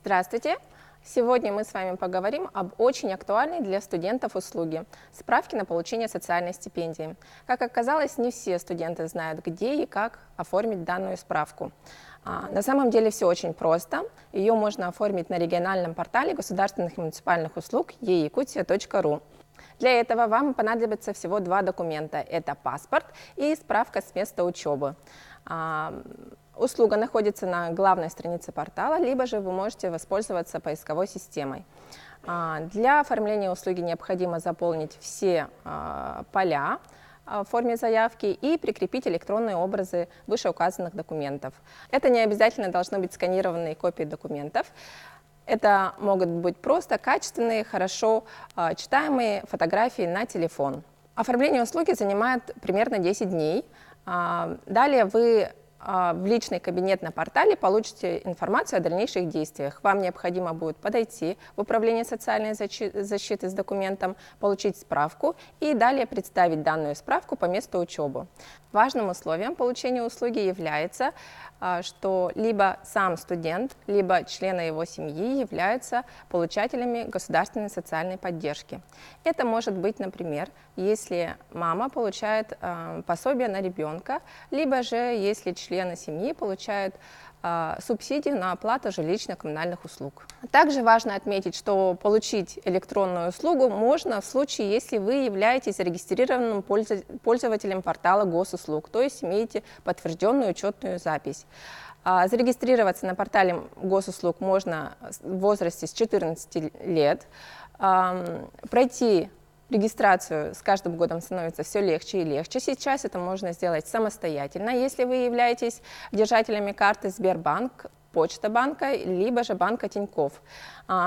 Здравствуйте! Сегодня мы с вами поговорим об очень актуальной для студентов услуге – справке на получение социальной стипендии. Как оказалось, не все студенты знают, где и как оформить данную справку. На самом деле все очень просто. Ее можно оформить на региональном портале государственных и муниципальных услуг e-yakutia.ru. Для этого вам понадобится всего два документа – это паспорт и справка с места учебы. Услуга находится на главной странице портала, либо же вы можете воспользоваться поисковой системой. Для оформления услуги необходимо заполнить все поля в форме заявки и прикрепить электронные образы вышеуказанных документов. Это не обязательно должны быть сканированные копии документов. Это могут быть просто качественные, хорошо читаемые фотографии на телефон. Оформление услуги занимает примерно 10 дней. Далее вы в личный кабинет на портале получите информацию о дальнейших действиях. Вам необходимо будет подойти в управление социальной защиты с документом, получить справку и далее представить данную справку по месту учебы. Важным условием получения услуги является, что либо сам студент, либо члены его семьи являются получателями государственной социальной поддержки. Это может быть, например, если мама получает пособие на ребенка, либо же если члены семьи получают субсидию на оплату жилищно-коммунальных услуг. Также важно отметить, что получить электронную услугу можно в случае, если вы являетесь зарегистрированным пользователем портала госуслуг, то есть имеете подтвержденную учетную запись. Зарегистрироваться на портале госуслуг можно в возрасте с 14 лет, пройти регистрацию с каждым годом становится все легче и легче. Сейчас это можно сделать самостоятельно, если вы являетесь держателями карты Сбербанк, Почта банка, либо же банка Тинькофф.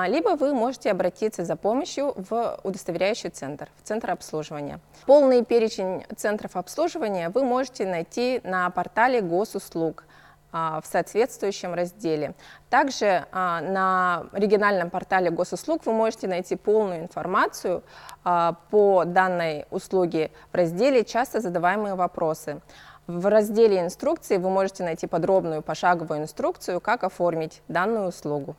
Либо вы можете обратиться за помощью в удостоверяющий центр, в центр обслуживания. Полный перечень центров обслуживания вы можете найти на портале госуслуг в соответствующем разделе. Также на региональном портале госуслуг вы можете найти полную информацию по данной услуге в разделе «Часто задаваемые вопросы». В разделе «Инструкции» вы можете найти подробную пошаговую инструкцию, как оформить данную услугу.